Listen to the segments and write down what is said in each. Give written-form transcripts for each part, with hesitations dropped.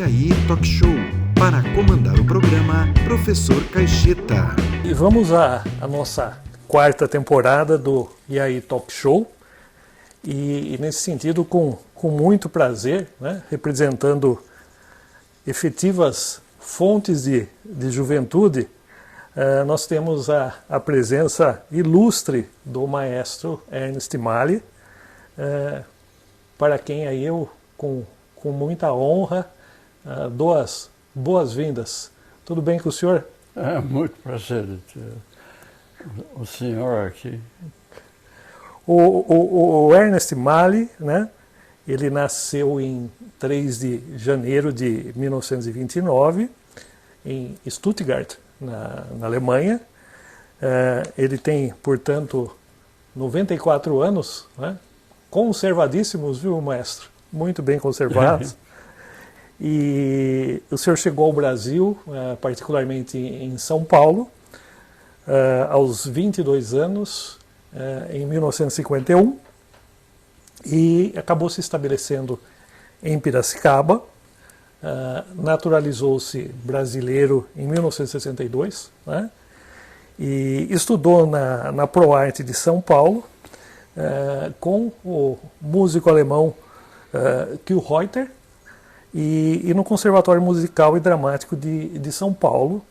aí Talk Show. Para comandar o programa, Professor Caixeta. E vamos à nossa quarta temporada do E aí Talk Show. E nesse sentido, com muito prazer, né, representando efetivas fontes de juventude, nós temos a presença ilustre do maestro Ernest Mali, para quem aí eu, com muita honra, dou as boas-vindas. Tudo bem com o senhor? É muito prazer de ter o senhor aqui. O Ernest Mali, né, ele nasceu em 3 de janeiro de 1929, em Stuttgart, na Alemanha. Ele tem, portanto, 94 anos, né, conservadíssimos, viu, maestro? Muito bem conservados. E o senhor chegou ao Brasil, particularmente em São Paulo, aos 22 anos, em 1951, e acabou se estabelecendo em Piracicaba. Naturalizou-se brasileiro em 1962, né? E estudou na ProArte de São Paulo, com o músico alemão Killreuter, e no Conservatório Musical e Dramático de São Paulo,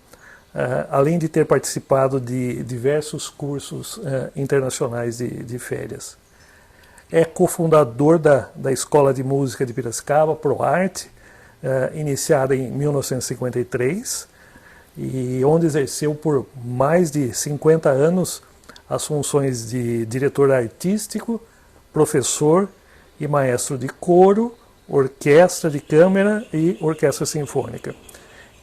além de ter participado de diversos cursos internacionais de férias. É cofundador da Escola de Música de Piracicaba, ProArte, iniciada em 1953, e onde exerceu por mais de 50 anos as funções de diretor artístico, professor e maestro de coro, orquestra de câmara e orquestra sinfônica.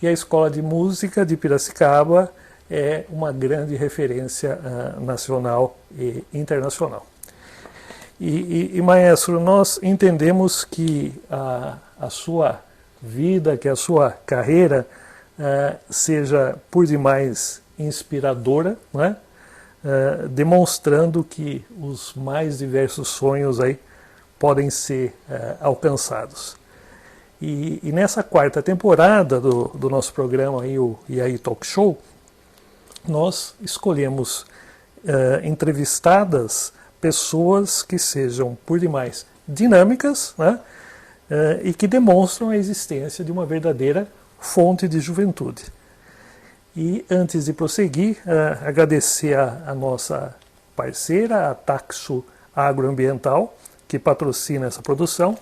E a Escola de Música de Piracicaba é uma grande referência nacional e internacional. E maestro, nós entendemos que a sua vida, que a sua carreira seja por demais inspiradora, né? Demonstrando que os mais diversos sonhos aí podem ser alcançados. E nessa quarta temporada do nosso programa aí, o E aí Talk Show, nós escolhemos entrevistadas pessoas que sejam por demais dinâmicas, né, e que demonstram a existência de uma verdadeira fonte de juventude. E antes de prosseguir, agradecer a nossa parceira, a Taxo Agroambiental, que patrocina essa produção,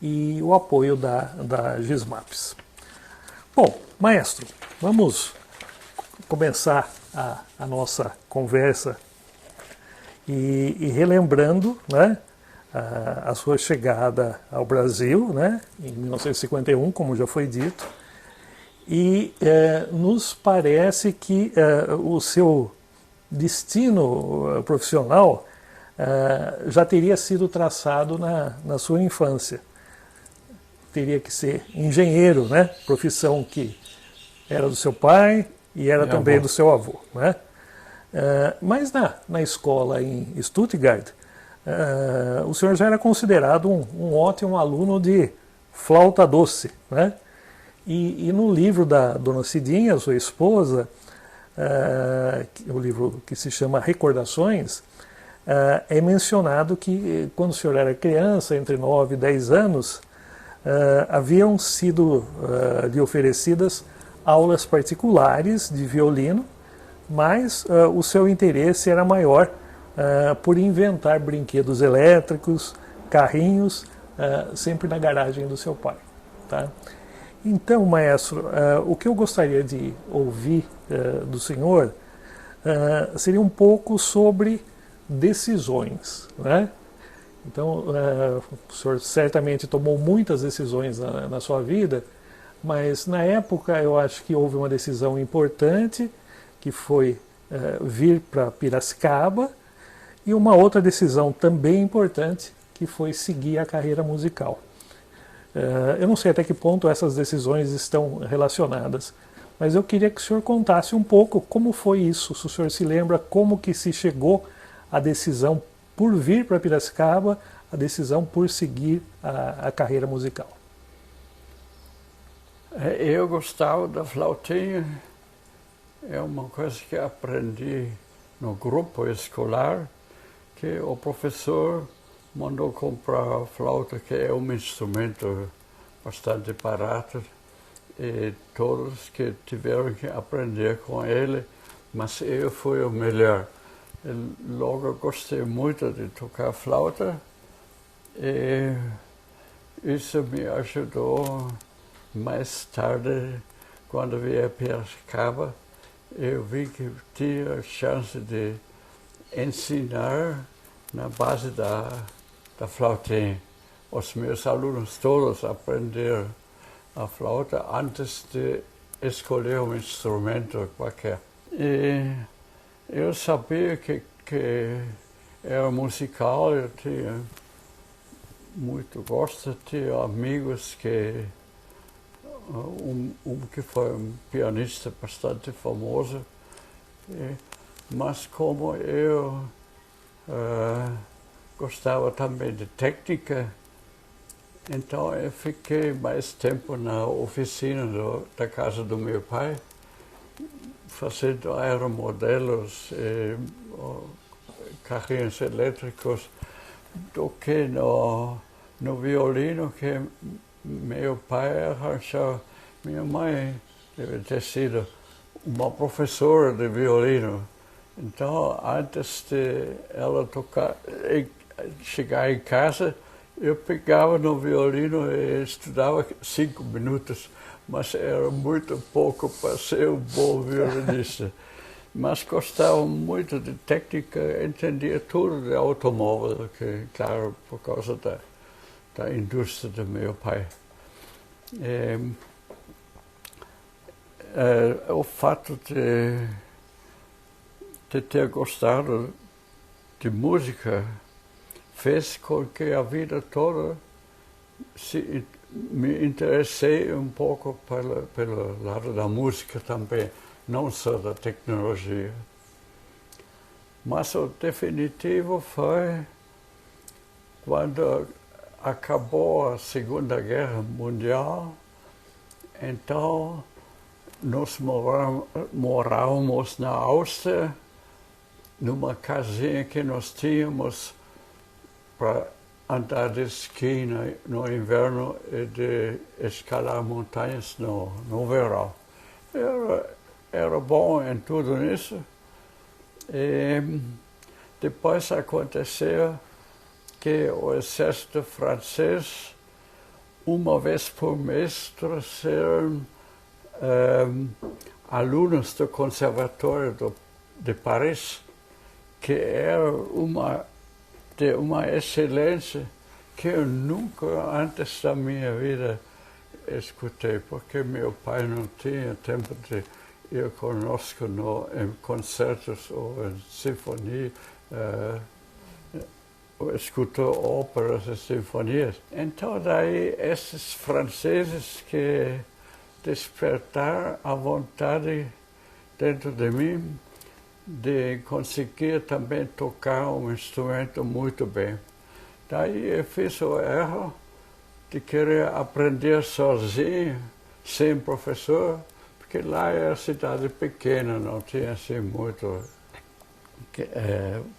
e o apoio da Gismaps. Bom, maestro, vamos começar a nossa conversa e relembrando, né, a sua chegada ao Brasil, né, em 1951, como já foi dito, e nos parece que o seu destino profissional já teria sido traçado na sua infância. Teria que ser engenheiro, né? Profissão que era do seu pai e era também do seu avô, né? Mas na escola em Stuttgart, o senhor já era considerado um ótimo aluno de flauta doce, né? E no livro da dona Cidinha, sua esposa, o livro que se chama Recordações, é mencionado que quando o senhor era criança, entre 9 e 10 anos, haviam sido lhe oferecidas aulas particulares de violino, mas o seu interesse era maior por inventar brinquedos elétricos, carrinhos, sempre na garagem do seu pai. Tá? Então, maestro, o que eu gostaria de ouvir do senhor seria um pouco sobre decisões, né? Então, o senhor certamente tomou muitas decisões na sua vida, mas na época eu acho que houve uma decisão importante, que foi vir para Piracicaba, e uma outra decisão também importante, que foi seguir a carreira musical. Eu não sei até que ponto essas decisões estão relacionadas, mas eu queria que o senhor contasse um pouco como foi isso, se o senhor se lembra como que se chegou à decisão por vir para Piracicaba, a decisão por seguir a carreira musical. Eu gostava da flautinha. É uma coisa que aprendi no grupo escolar, que o professor mandou comprar a flauta, que é um instrumento bastante barato, e todos que tiveram que aprender com ele, mas eu fui o melhor. Logo gostei muito de tocar flauta, e isso me ajudou mais tarde, quando vim a Piracicaba. Eu vi que tinha chance de ensinar na base da flautinha. Os meus alunos todos aprenderam a flauta antes de escolher um instrumento qualquer. E eu sabia que era musical, eu tinha muito gosto, tinha amigos que que foi um pianista bastante famoso, mas como eu gostava também de técnica, então eu fiquei mais tempo na oficina da casa do meu pai, fazendo aeromodelos e carrinhos elétricos, do que no violino que meu pai arranjou. Minha mãe deve ter sido uma professora de violino. Então, antes de ela chegar em casa, eu pegava no violino e estudava 5 minutos, mas era muito pouco para ser um bom violinista. Mas gostava muito de técnica, entendia tudo de automóvel, que, claro, por causa da indústria do meu pai. O fato de ter gostado de música fez com que a vida toda me interessei um pouco pelo lado da música também, não só da tecnologia. Mas o definitivo foi quando acabou a Segunda Guerra Mundial, então nós morávamos na Áustria, numa casinha que nós tínhamos para andar de esqui no inverno e de escalar montanhas no verão. Era bom em tudo isso. E depois aconteceu que o exército francês, uma vez por mês, trouxeram alunos do Conservatório de Paris, que era de uma excelência que eu nunca antes da minha vida escutei, porque meu pai não tinha tempo de ir conosco em concertos ou em sinfonia, escutou óperas e sinfonias. Então daí esses franceses que despertaram a vontade dentro de mim de conseguir também tocar um instrumento muito bem. Daí eu fiz o erro de querer aprender sozinho, sem professor, porque lá era cidade pequena, não tinha assim muito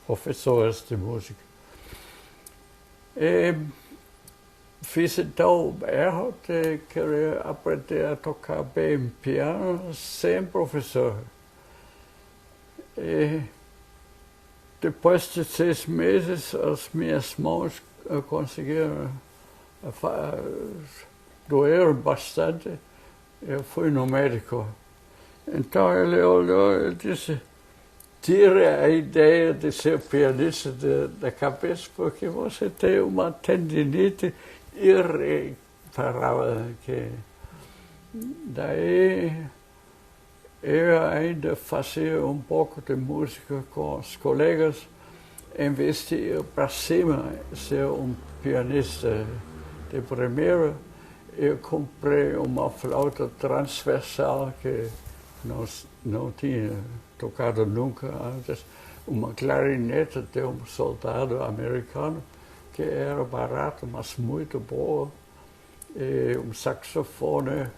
professores de música. E fiz então o erro de querer aprender a tocar bem piano sem professor. E depois de 6 meses, as minhas mãos conseguiram doer bastante. Eu fui no médico. Então ele olhou e disse: tire a ideia de ser pianista da cabeça, porque você tem uma tendinite irreparável. Daí eu ainda fazia um pouco de música com os colegas, em vez de ir para cima, ser um pianista de primeira. Eu comprei uma flauta transversal que não tinha tocado nunca antes, uma clarinete de um soldado americano, que era barato, mas muito boa, e um saxofone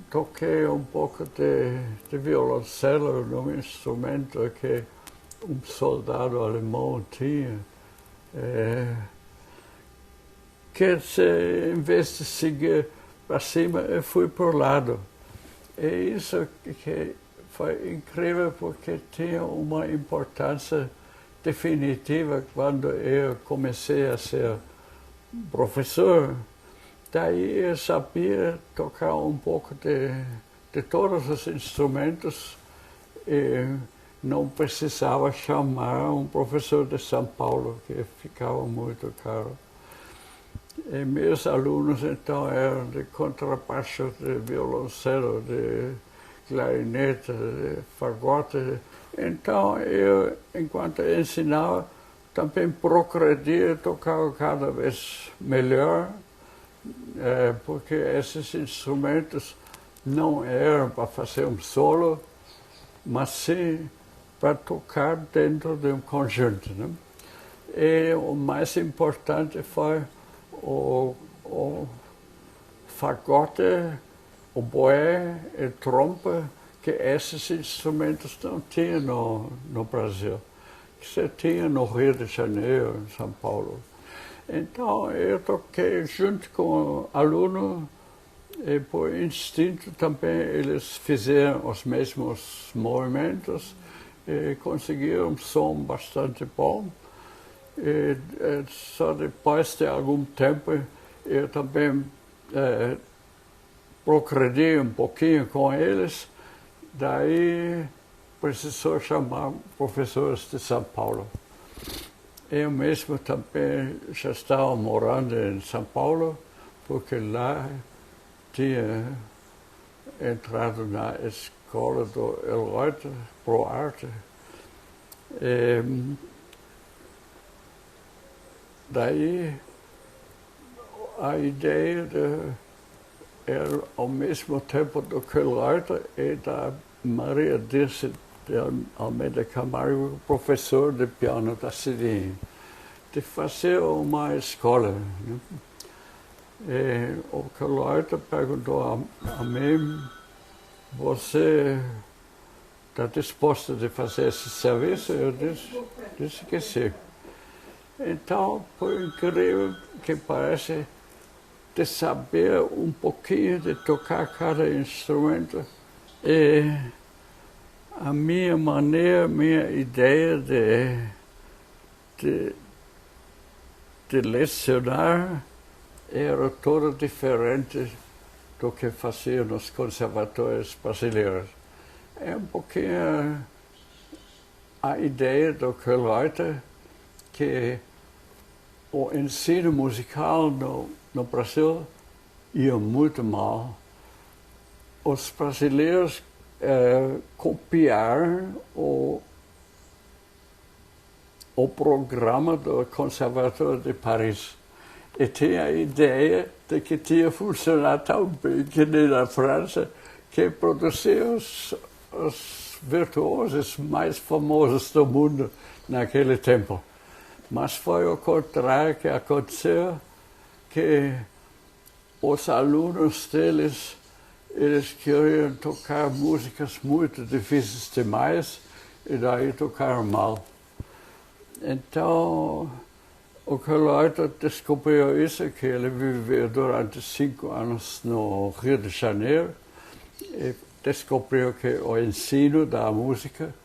toquei pouco de violoncelo num instrumento que soldado alemão tinha. Que em vez de seguir para cima, eu fui para o lado. E isso que foi incrível porque tinha uma importância definitiva quando eu comecei a ser professor. Daí eu sabia tocar pouco de todos os instrumentos e não precisava chamar professor de São Paulo, que ficava muito caro. E meus alunos, então, eram de contrabaixo, de violoncelo, de clarinete, de fagote. Então, eu, enquanto eu ensinava, também progredia, tocava cada vez melhor, porque esses instrumentos não eram para fazer solo, mas sim para tocar dentro de conjunto, né? E o mais importante foi o fagote, o oboé e trompa, que esses instrumentos não tinham no Brasil, que você tinha no Rio de Janeiro, em São Paulo. Então eu toquei junto com o aluno e por instinto também eles fizeram os mesmos movimentos e conseguiram um som bastante bom. E só depois de algum tempo eu também progredi pouquinho com eles, daí precisou chamar professores de São Paulo. Eu mesmo também já estava morando em São Paulo, porque lá tinha entrado na escola do Elreuter, Pro Arte. Daí a ideia era ao mesmo tempo do Elreuter e da Maria Dirce de Almeida Camargo, professor de piano da Cidinha, de fazer uma escola, né? E o Elreuter perguntou a mim: você está disposto de fazer esse serviço? Eu disse que sim. Então, por incrível que pareça, de saber pouquinho de tocar cada instrumento, e a minha maneira, minha ideia de lecionar era toda diferente do que fazia nos conservatórios brasileiros. É pouquinho a ideia do Elreuter, que o ensino musical no Brasil ia muito mal. Os brasileiros copiaram o programa do Conservatório de Paris e tinha a ideia de que tinha funcionado tão bem que nem na França, que produzia os virtuosos mais famosos do mundo naquele tempo. Mas foi o contrário que aconteceu, que os alunos deles, eles queriam tocar músicas muito difíceis demais e daí tocaram mal. Então, o Elreuter descobriu isso, que ele viveu durante 5 anos no Rio de Janeiro e descobriu que o ensino da música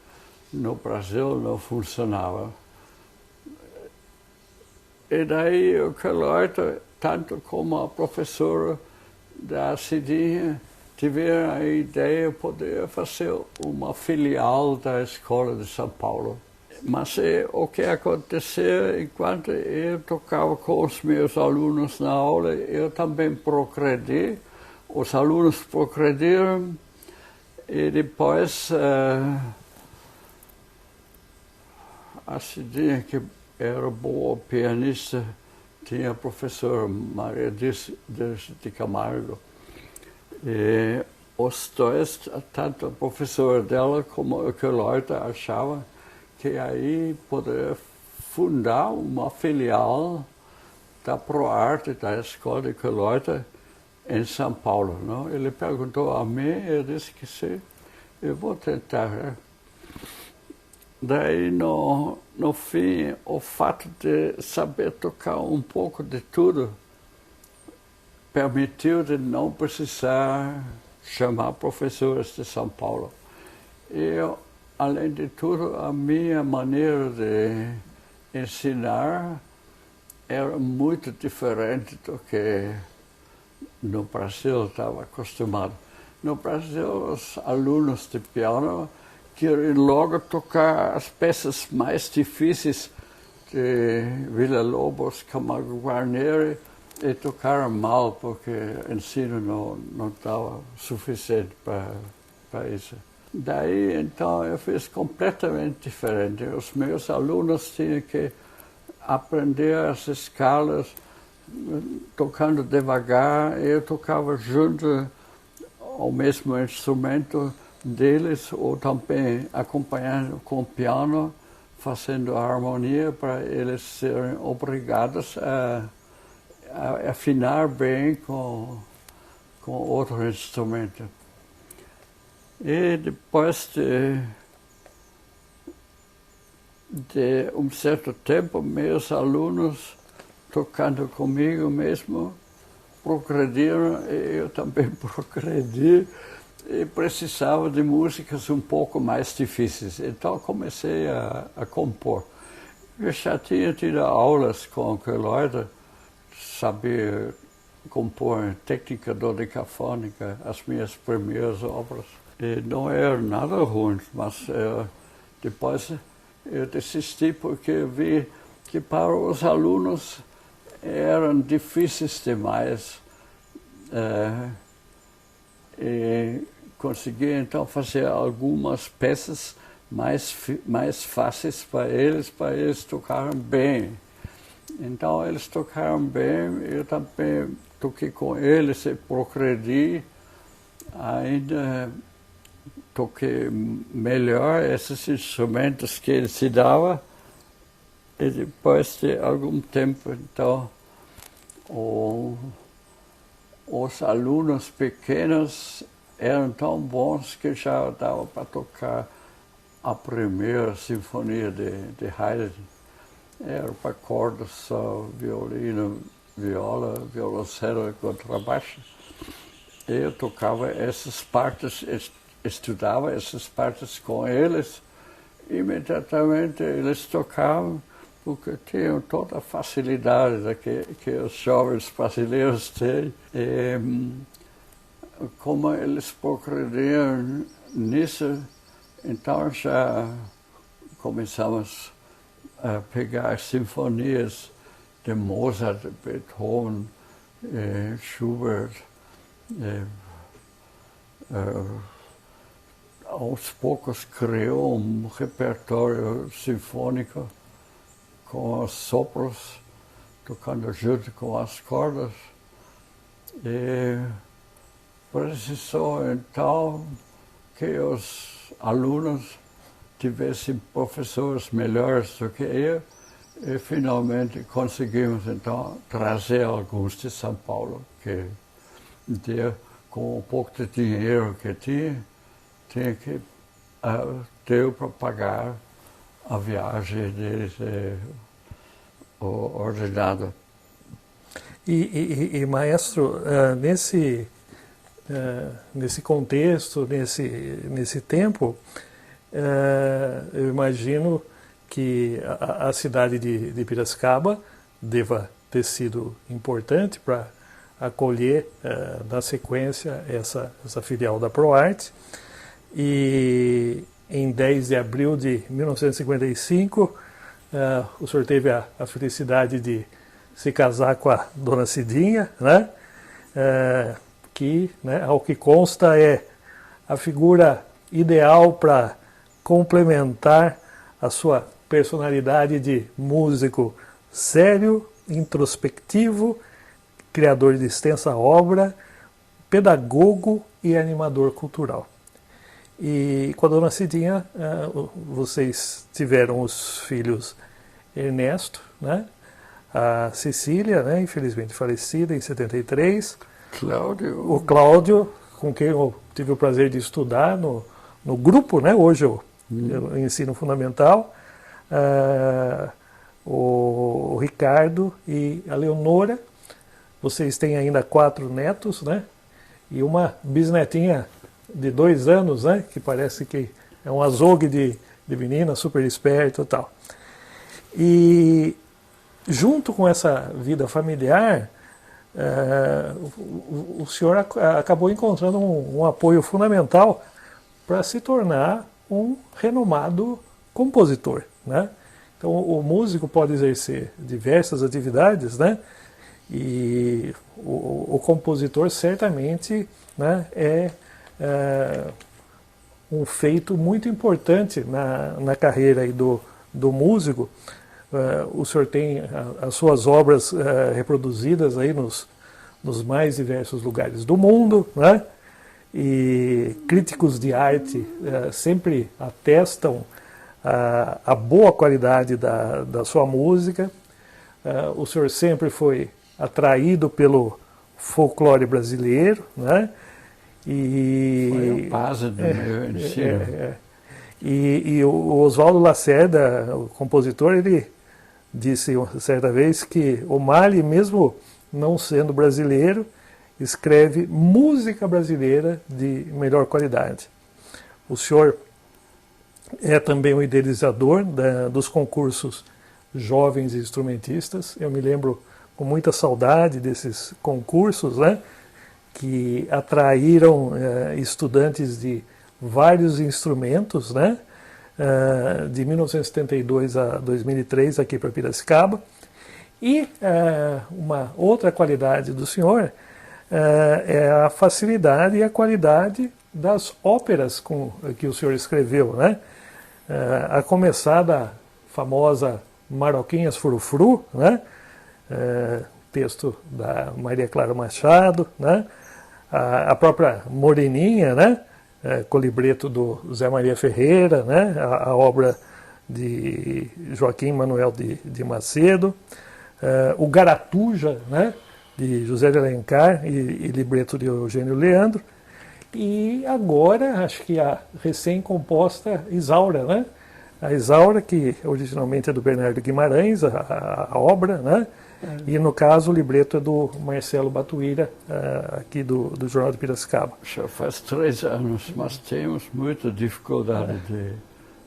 no Brasil não funcionava. E daí o Elreuter, tanto como a professora da Cidinha, tiveram a ideia de poder fazer uma filial da Escola de São Paulo. Mas o que aconteceu, enquanto eu tocava com os meus alunos na aula, eu também progredi, os alunos progrediram, e depois a Cidinha, que era boa pianista, tinha a professora Maria Dirce de Camargo. E os dois, tanto a professora dela como o Elreuter, achavam que aí poderia fundar uma filial da ProArte, da escola de Elreuter, em São Paulo. Não? Ele perguntou a mim, eu disse que sim, eu vou tentar. Né? Daí, no fim, o fato de saber tocar um pouco de tudo permitiu de não precisar chamar professores de São Paulo. Eu, além de tudo, a minha maneira de ensinar era muito diferente do que no Brasil estava acostumado. No Brasil, os alunos de piano querem logo tocar as peças mais difíceis de Villa-Lobos, Camargo Guarneri, e tocaram mal, porque o ensino não estava suficiente para isso. Daí, então, eu fiz completamente diferente. Os meus alunos tinham que aprender as escalas, tocando devagar. Eu tocava junto ao mesmo instrumento deles, ou também acompanhando com o piano, fazendo a harmonia para eles serem obrigados a afinar bem com outro instrumento. E depois de um certo tempo, meus alunos, tocando comigo mesmo, progrediram, e eu também progredi, e precisava de músicas um pouco mais difíceis. Então comecei a compor. Eu já tinha tido aulas com que Leute sabia compor em técnica dodecafônica, as minhas primeiras obras. E não era nada ruim, mas depois eu desisti porque vi que para os alunos eram difíceis demais. E consegui então fazer algumas peças mais fáceis para eles tocarem bem. Então eles tocaram bem, eu também toquei com eles e progredi, ainda toquei melhor esses instrumentos que eles se davam, e depois de algum tempo, então, os alunos pequenos eram tão bons que já dava para tocar a primeira sinfonia de Haydn. Era para cordas só, violino, viola, violoncelo e contrabaixo. Eu tocava essas partes, estudava essas partes com eles. Imediatamente eles tocavam, porque tinham toda a facilidade que os jovens brasileiros têm. E, como eles progrediram nisso, então já começamos a pegar as sinfonias de Mozart, Beethoven, Schubert. Aos poucos criou um repertório sinfônico com os sopros, tocando junto com as cordas. E precisou então que os alunos tivessem professores melhores do que eu, e finalmente conseguimos então trazer alguns de São Paulo, que com um pouco de dinheiro que tinha que deu para pagar a viagem deles, o ordenado. E maestro, nesse contexto, nesse tempo, eu imagino que a cidade de Piracicaba deva ter sido importante para acolher, na sequência, essa filial da ProArte. E em 10 de abril de 1955, o senhor teve a felicidade de se casar com a dona Cidinha, né? Que, né, ao que consta, é a figura ideal para complementar a sua personalidade de músico sério, introspectivo, criador de extensa obra, pedagogo e animador cultural. E com a dona Cidinha, vocês tiveram os filhos Ernesto, né? A Cecília, né, infelizmente falecida em 73, Cláudio. O Cláudio, com quem eu tive o prazer de estudar no grupo, né? Hoje eu ensino fundamental, o Ricardo e a Leonora. Vocês têm ainda 4 netos, né? E uma bisnetinha de 2 anos, né? Que parece que é um azogue de menina, super esperto e tal. E junto com essa vida familiar, o senhor acabou encontrando um apoio fundamental para se tornar um renomado compositor, né? Então o músico pode exercer diversas atividades, né? E o compositor certamente, né, é um feito muito importante na carreira aí do músico. O senhor tem as suas obras reproduzidas aí nos mais diversos lugares do mundo, né? E críticos de arte sempre atestam a boa qualidade da sua música. O senhor sempre foi atraído pelo folclore brasileiro, né? Foi a base do meu ensino. E o Oswaldo Lacerda, o compositor, ele disse certa vez que o Mali, mesmo não sendo brasileiro, escreve música brasileira de melhor qualidade. O senhor é também o idealizador dos concursos Jovens Instrumentistas. Eu me lembro com muita saudade desses concursos, né, que atraíram estudantes de vários instrumentos, né, de 1972 a 2003 aqui para Piracicaba. E uma outra qualidade do senhor é a facilidade e a qualidade das óperas que o senhor escreveu, né? A começar da famosa Maroquinhas Frufru, né? Texto da Maria Clara Machado, né? A própria Moreninha, né? Com o libreto do Zé Maria Ferreira, né? A obra de Joaquim Manuel de Macedo, o Garatuja, né? De José de Alencar e libreto de Eugênio Leandro, e agora acho que a recém-composta Isaura, né? A Isaura, que originalmente é do Bernardo Guimarães, a obra, né? E no caso o libreto é do Marcelo Batuíra, aqui do Jornal de Piracicaba. Já faz 3 anos, mas temos muita dificuldade de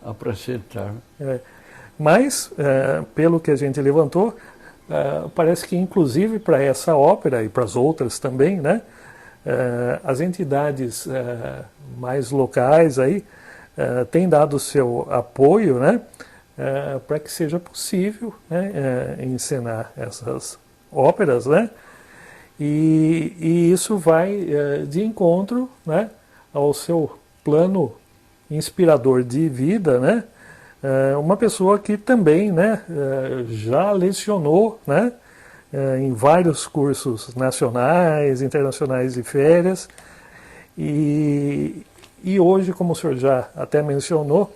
apresentar. Mas, pelo que a gente levantou, parece que inclusive para essa ópera e para as outras também, né? As entidades mais locais aí têm dado o seu apoio, né? Para que seja possível, né, encenar essas óperas, né? E isso vai de encontro, né, ao seu plano inspirador de vida, né? Uma pessoa que também, né, já lecionou, né, em vários cursos nacionais, internacionais e férias, e hoje, como o senhor já até mencionou,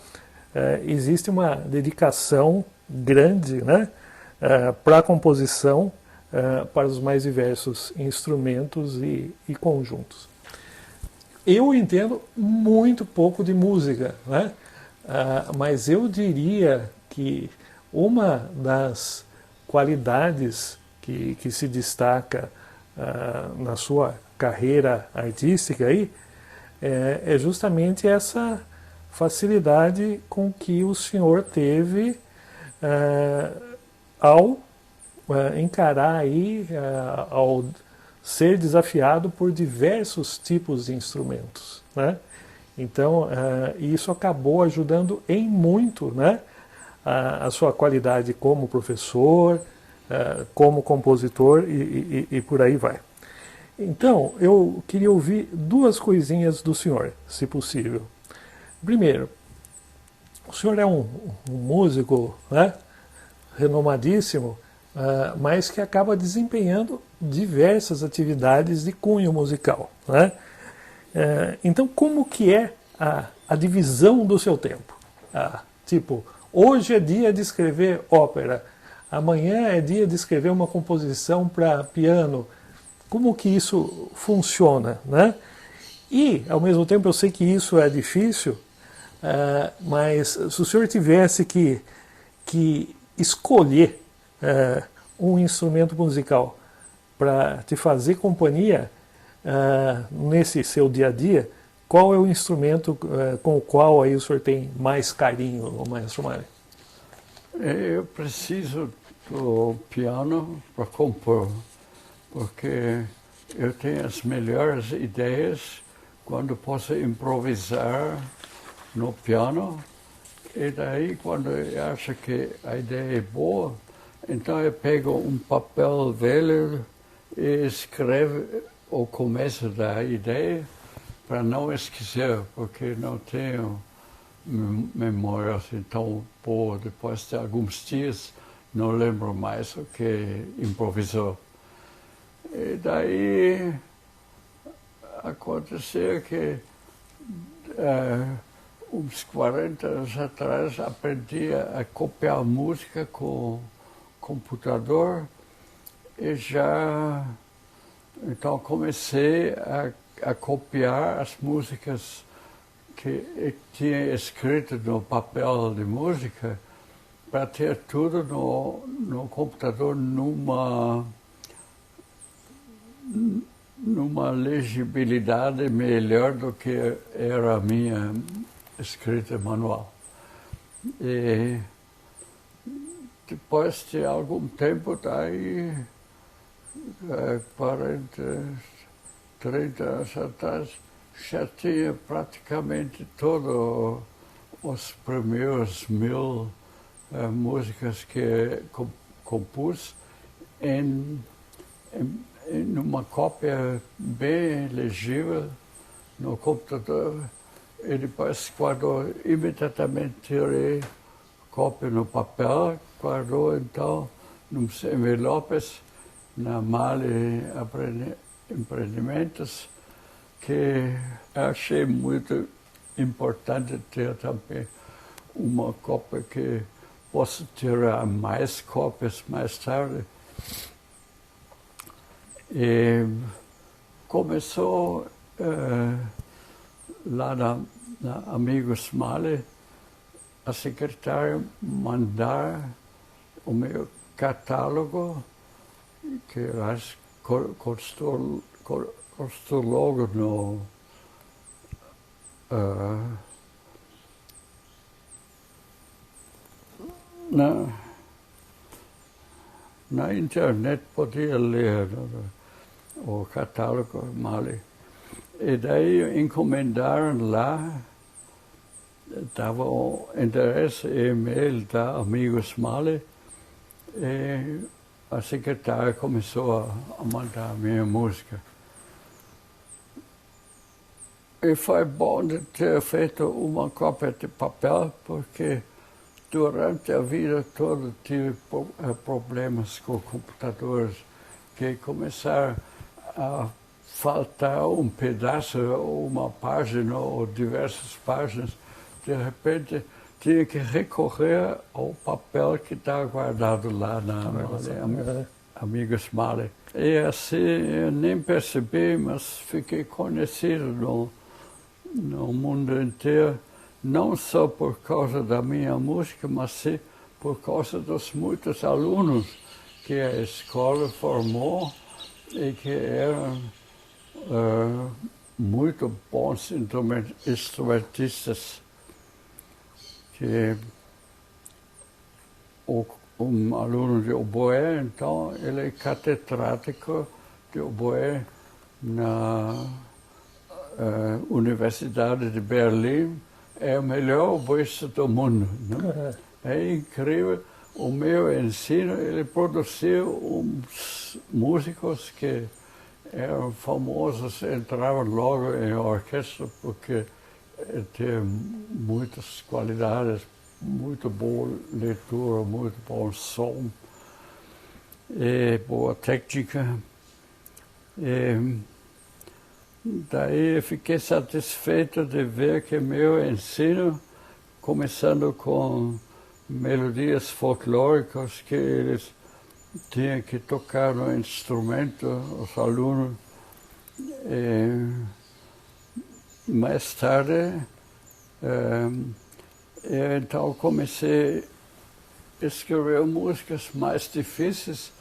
existe uma dedicação grande, né, para a composição, para os mais diversos instrumentos e conjuntos. Eu entendo muito pouco de música, né? Mas eu diria que uma das qualidades que se destaca na sua carreira artística aí, é justamente essa facilidade com que o senhor teve ao encarar aí, ao ser desafiado por diversos tipos de instrumentos, né? Então, isso acabou ajudando em muito, né, a sua qualidade como professor, como compositor e por aí vai. Então, eu queria ouvir 2 coisinhas do senhor, se possível. Primeiro, o senhor é um músico, né, renomadíssimo, mas que acaba desempenhando diversas atividades de cunho musical, né? Então, como que é a divisão do seu tempo? Tipo, hoje é dia de escrever ópera, amanhã é dia de escrever uma composição para piano. como que isso funciona, né? E, ao mesmo tempo, eu sei que isso é difícil, mas se o senhor tivesse que escolher um instrumento musical para te fazer companhia nesse seu dia a dia, qual é o instrumento com o qual aí o senhor tem mais carinho, maestro Mário? Eu preciso do piano para compor, porque eu tenho as melhores ideias quando posso improvisar no piano, e daí quando eu acho que a ideia é boa, então eu pego um papel velho e escrevo o começo da ideia para não esquecer, porque não tenho memória assim tão boa. Depois de alguns dias não lembro mais o que improvisou. E daí aconteceu que uns 40 anos atrás aprendi a copiar música com computador e já então comecei a copiar as músicas que eu tinha escrito no papel de música para ter tudo no computador numa legibilidade melhor do que era a minha escrita manual. E depois de algum tempo, daí, 30 anos atrás, já tinha praticamente todos os primeiros 1000 músicas que compus em uma cópia bem legível no computador. E depois, quando imediatamente tirei cópia no papel, guardou então nos envelopes na Mali Empreendimentos, que achei muito importante ter também uma cópia que posso tirar mais cópias mais tarde. E começou lá na Amigos Mali a secretária mandar o meu catálogo, que eu acho constou logo no na internet, podia ler o catálogo Mali. E daí encomendaram lá, estava o endereço e e-mail da Amigos Mali, e a secretária começou a mandar a minha música. E foi bom de ter feito uma cópia de papel, porque durante a vida toda tive problemas com computadores, que começaram a faltar um pedaço, ou uma página, ou diversas páginas. De repente, tinha que recorrer ao papel que está guardado lá na Amigos Mali. E assim, eu nem percebi, mas fiquei conhecido no mundo inteiro, não só por causa da minha música, mas sim por causa dos muitos alunos que a escola formou e que eram muito bons instrumentistas. Que um aluno de oboé, então, ele é catedrático de oboé na Universidade de Berlim, é o melhor oboísta do mundo. Né? É incrível. O meu ensino, ele produziu uns músicos que eram famosos, entravam logo em orquestra, porque tem muitas qualidades, muito boa leitura, muito bom som, e boa técnica. E daí eu fiquei satisfeito de ver que meu ensino, começando com melodias folclóricas, que eles tinha que tocar no instrumento, os alunos. Mais tarde, eu então comecei a escrever músicas mais difíceis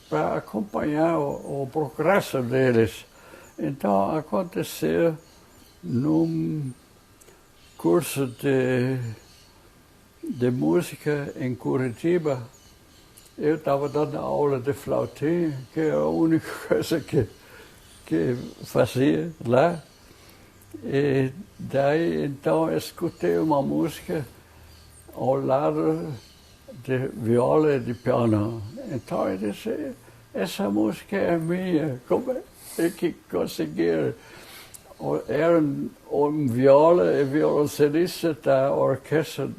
para acompanhar o progresso deles. Então aconteceu num curso de música em Curitiba, eu estava dando aula de flautim, que é a única coisa que fazia lá. E daí, então, eu escutei uma música ao lado de viola e de piano. Então, eu disse, essa música é minha. Como é que conseguiram? Era um viola e violoncelista da Orquestra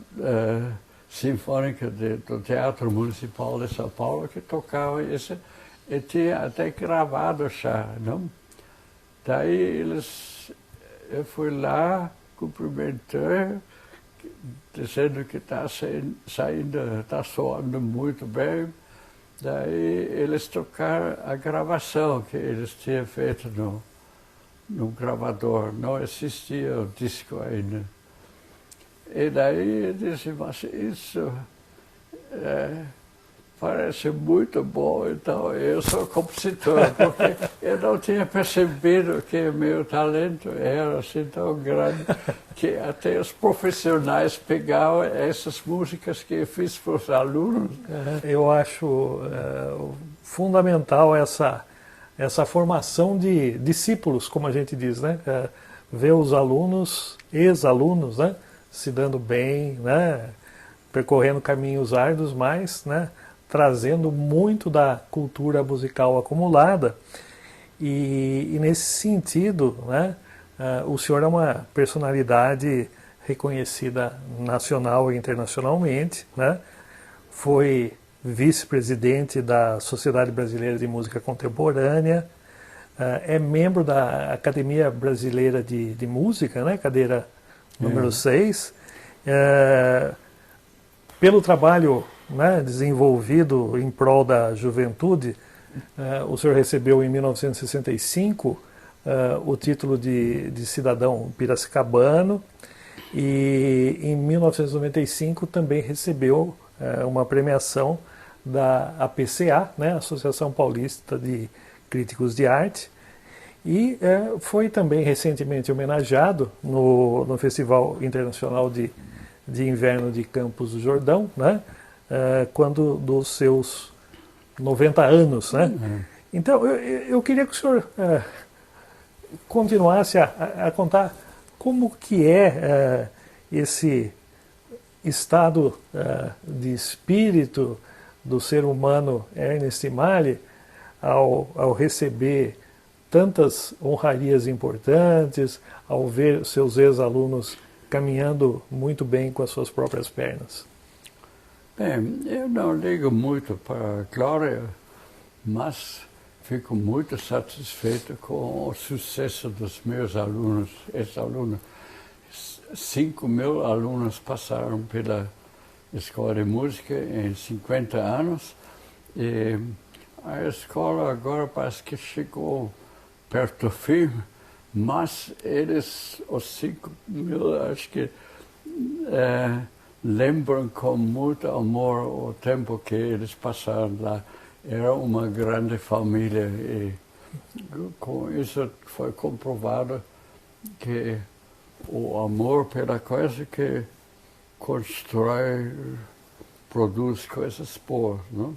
Sinfônica do Teatro Municipal de São Paulo que tocava isso. E tinha até gravado já, não? Daí eu fui lá, cumprimentei, dizendo que está soando muito bem. Daí eles tocaram a gravação que eles tinham feito no gravador, não existia o disco ainda. E daí eu disse, mas isso parece muito bom, então eu sou compositor, porque eu não tinha percebido que meu talento era assim tão grande que até os profissionais pegavam essas músicas que eu fiz para os alunos. Eu acho fundamental essa formação de discípulos, como a gente diz, né? Ver os alunos, ex-alunos, né? Se dando bem, né? Percorrendo caminhos árduos, mas, né? Trazendo muito da cultura musical acumulada. E nesse sentido, né? O senhor é uma personalidade reconhecida nacional e internacionalmente, né? Foi vice-presidente da Sociedade Brasileira de Música Contemporânea, é membro da Academia Brasileira de Música, né, cadeira número 6. Pelo trabalho, né, desenvolvido em prol da juventude, o senhor recebeu em 1965 o título de cidadão piracicabano e em 1995 também recebeu uma premiação da APCA, né, Associação Paulista de Críticos de Arte, e foi também recentemente homenageado no Festival Internacional de Inverno de Campos do Jordão, né, quando dos seus 90 anos. Né? Então, eu queria que o senhor continuasse a contar como que é esse estado de espírito do ser humano Ernest Mali ao receber tantas honrarias importantes, ao ver seus ex-alunos caminhando muito bem com as suas próprias pernas. Bem, eu não ligo muito para a glória, mas fico muito satisfeito com o sucesso dos meus alunos, ex-alunos. 5.000 alunos passaram pela Escola de Música em 50 anos e a escola agora parece que chegou perto do fim, mas eles, os 5.000, acho que lembram com muito amor o tempo que eles passaram lá. Era uma grande família e com isso foi comprovado que o amor pela coisa que constrói, produz coisas boas, não?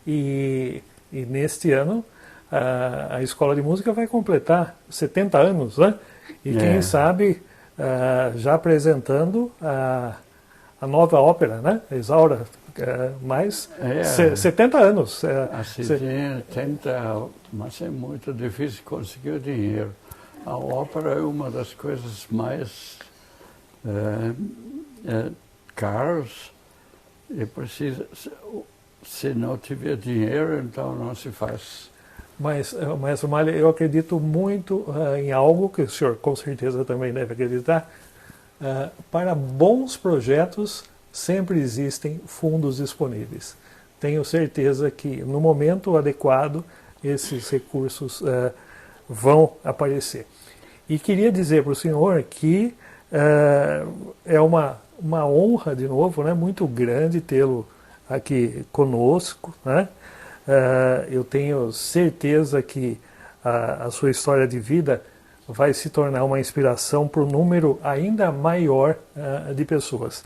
E neste ano a Escola de Música vai completar 70 anos, né? E quem sabe já apresentando a nova ópera, né? Isaura, mais 70 anos. Assim, 70, mas é muito difícil conseguir o dinheiro. A ópera é uma das coisas mais caras e precisa, se não tiver dinheiro, então não se faz. Mas, Maestro Mali, eu acredito muito em algo que o senhor com certeza também deve acreditar. Para bons projetos sempre existem fundos disponíveis. tenho certeza que no momento adequado esses recursos vão aparecer. E queria dizer para o senhor que é uma honra, de novo, né, muito grande tê-lo aqui conosco, né? Eu tenho certeza que a sua história de vida vai se tornar uma inspiração para um número ainda maior de pessoas.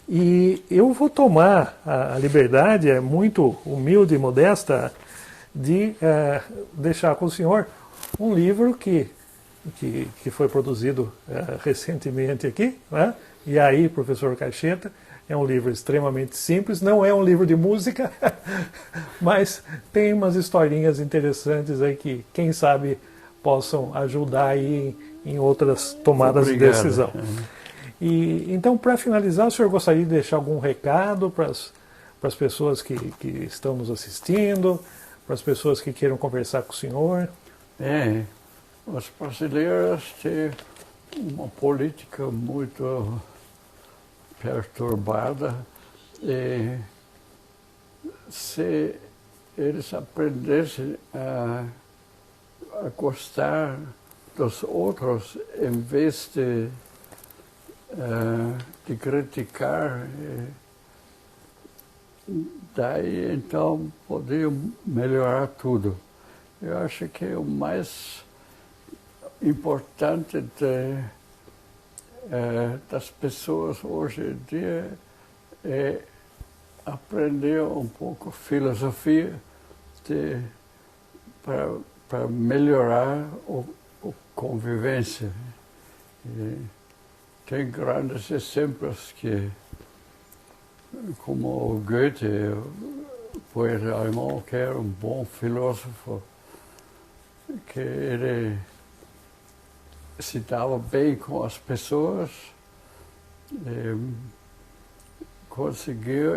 E eu vou tomar a liberdade, muito humilde e modesta, de deixar com o senhor um livro que foi produzido recentemente aqui, né? E aí, professor Caixeta, é um livro extremamente simples, não é um livro de música, mas tem umas historinhas interessantes aí que, quem sabe, possam ajudar aí em outras tomadas de decisão. E, então, para finalizar, o senhor gostaria de deixar algum recado para as pessoas que estão nos assistindo, para as pessoas que queiram conversar com o senhor? Os brasileiros têm uma política muito perturbada, e se eles aprendessem a gostar dos outros em vez de criticar, daí então podiam melhorar tudo. Eu acho que o mais importante das pessoas hoje em dia é aprender um pouco filosofia para melhorar a convivência. E tem grandes exemplos como o Goethe, o poeta alemão, que era um bom filósofo, que ele se dava bem com as pessoas, conseguiu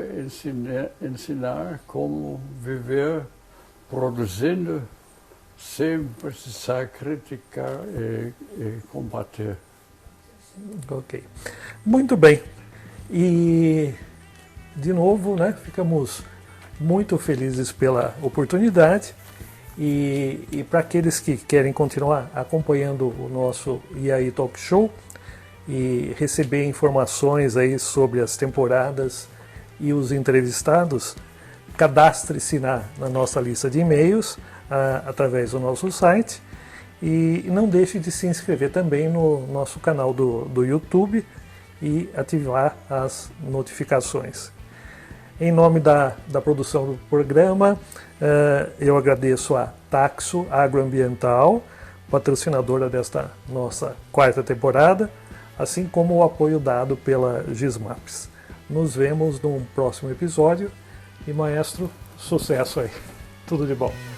ensinar como viver produzindo sem precisar criticar e combater. Ok. Muito bem. E, de novo, né, ficamos muito felizes pela oportunidade. E para aqueles que querem continuar acompanhando o nosso IAI Talk Show e receber informações aí sobre as temporadas e os entrevistados, cadastre-se na nossa lista de e-mails através do nosso site e não deixe de se inscrever também no nosso canal do YouTube e ativar as notificações. Em nome da produção do programa, eu agradeço a Taxo Agroambiental, patrocinadora desta nossa 4ª temporada, assim como o apoio dado pela Gismaps. Nos vemos num próximo episódio e, maestro, sucesso aí. Tudo de bom.